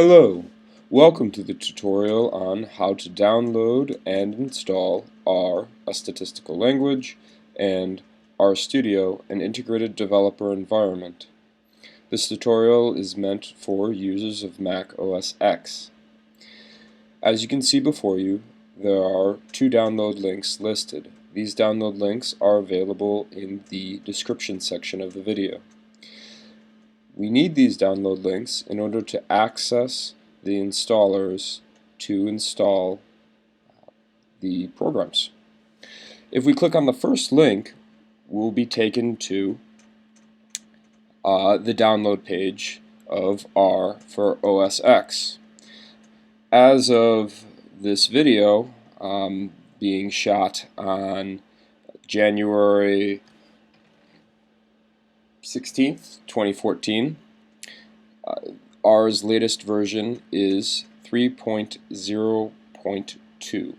Hello, welcome to the tutorial on how to download and install R, a statistical language, and RStudio, an integrated developer environment. This tutorial is meant for users of Mac OS X. As you can see before you, there are two download links listed. These download links are available in the description section of the video. We need these download links in order to access the installers to install the programs. If we click on the first link, we'll be taken to the download page of R for OS X. As of this video being shot on January 16th, 2014, R's latest version is 3.0.2.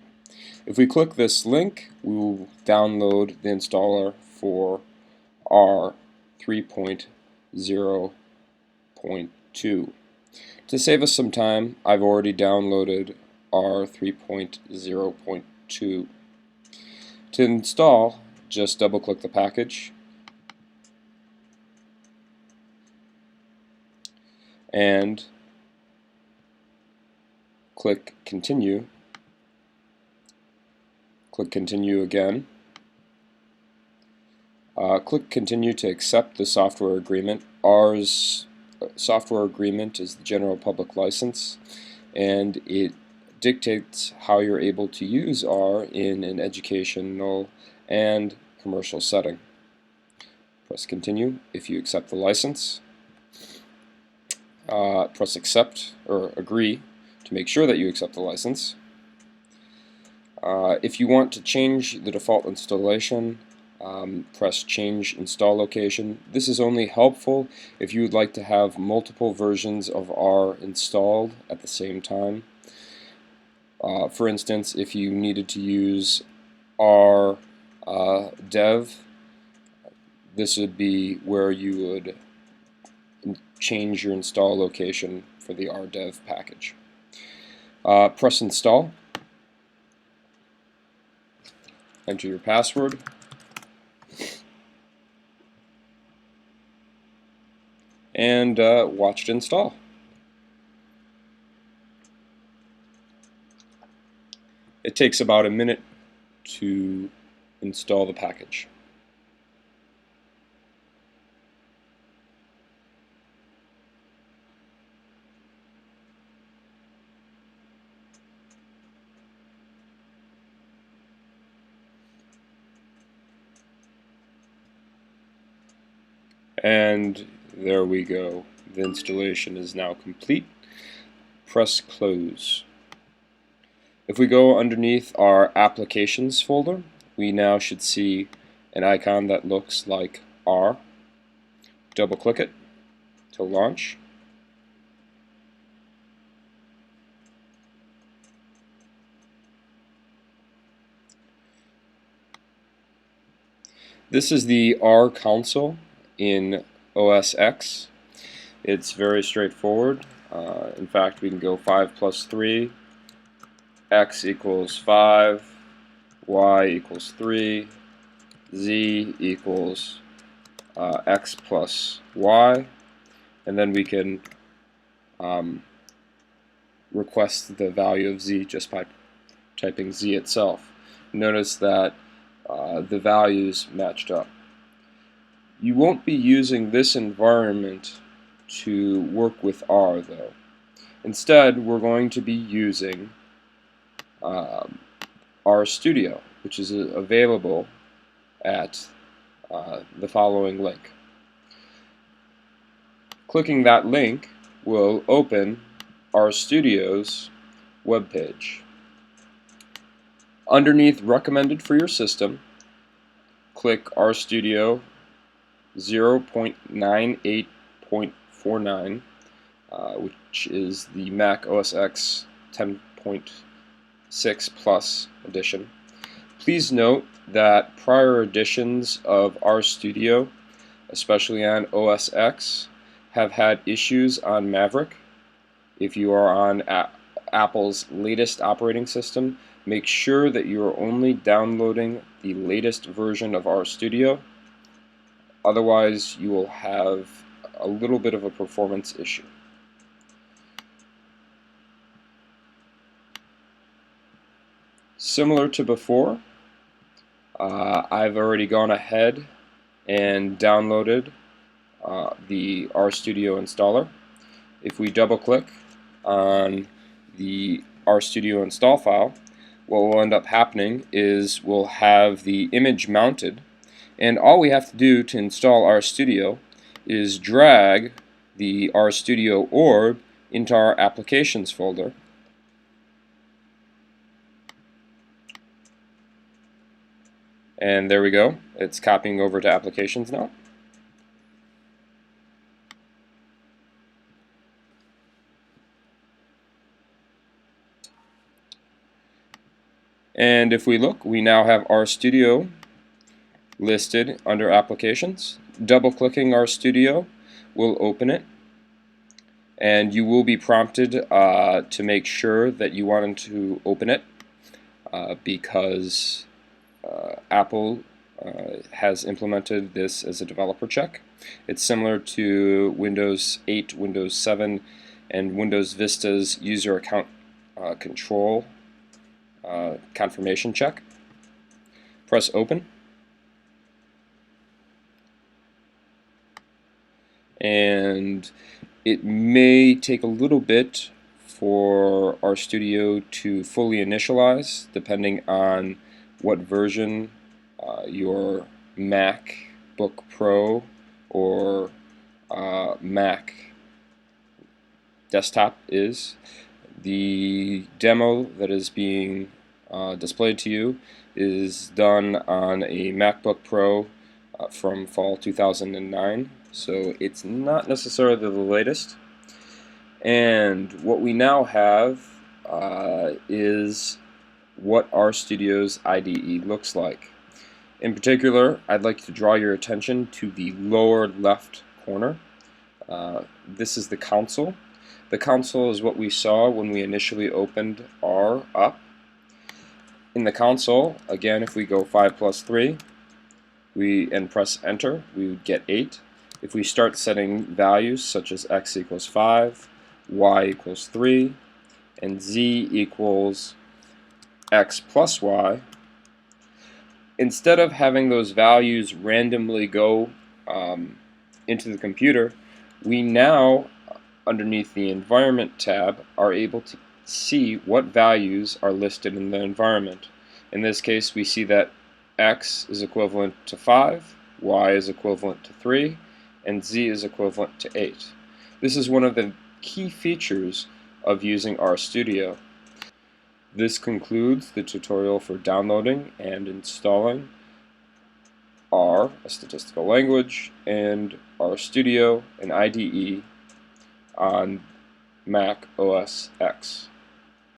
If we click this link, we will download the installer for R 3.0.2. To save us some time, I've already downloaded R 3.0.2. To install, just double-click the package and click Continue. Click Continue again. Click Continue to accept the software agreement. R's software agreement is the general public license, and it dictates how you're able to use R in an educational and commercial setting. Press Continue if you accept the license. Press Accept or Agree to make sure that you accept the license. If you want to change the default installation, press Change Install Location. This is only helpful if you would like to have multiple versions of R installed at the same time. For instance, if you needed to use R dev, this would be where you would change your install location for the RDev package. Press Install. Enter your password. And watch it install. It takes about a minute to install the package. And there we go. The installation is now complete. Press Close. If we go underneath our Applications folder, we now should see an icon that looks like R. Double-click it to launch. This is the R console in OS X. It's very straightforward. In fact, we can go 5 plus 3, x equals 5, y equals 3, z equals x plus y, and then we can request the value of z just by typing z itself. Notice that the values matched up. You won't be using this environment to work with R though. Instead, we're going to be using RStudio, which is available at the following link. Clicking that link will open RStudio's web page. Underneath Recommended for your system, click RStudio 0.98.49, which is the Mac OS X 10.6 Plus edition. Please note that prior editions of RStudio, especially on OS X, have had issues on Maverick. If you are on Apple's latest operating system, make sure that you are only downloading the latest version of RStudio. Otherwise, you will have a little bit of a performance issue. Similar to before, I've already gone ahead and downloaded the RStudio installer. If we double click on the RStudio install file, what will end up happening is we'll have the image mounted, and all we have to do to install RStudio is drag the RStudio orb into our applications folder. And there we go, it's copying over to applications now. And if we look, we now have RStudio listed under applications. Double clicking RStudio will open it, and you will be prompted to make sure that you want to open it because Apple has implemented this as a developer check. It's similar to Windows 8, Windows 7, and Windows Vista's user account control confirmation check. Press open, and it may take a little bit for RStudio to fully initialize depending on what version your MacBook Pro or Mac desktop is. The demo that is being displayed to you is done on a MacBook Pro from fall 2009, so it's not necessarily the latest. And what we now have is what RStudio's IDE looks like. In particular, I'd like to draw your attention to the lower left corner. This is the console. The console is what we saw when we initially opened R up. In the console, again, if we go 5 plus 3 and press enter, we would get 8. If we start setting values such as x equals 5, y equals 3, and z equals x plus y, instead of having those values randomly go into the computer, we now, underneath the Environment tab, are able to see what values are listed in the environment. In this case, we see that x is equivalent to 5, y is equivalent to 3, and z is equivalent to 8. This is one of the key features of using RStudio. This concludes the tutorial for downloading and installing R, a statistical language, and RStudio, an IDE, on Mac OS X.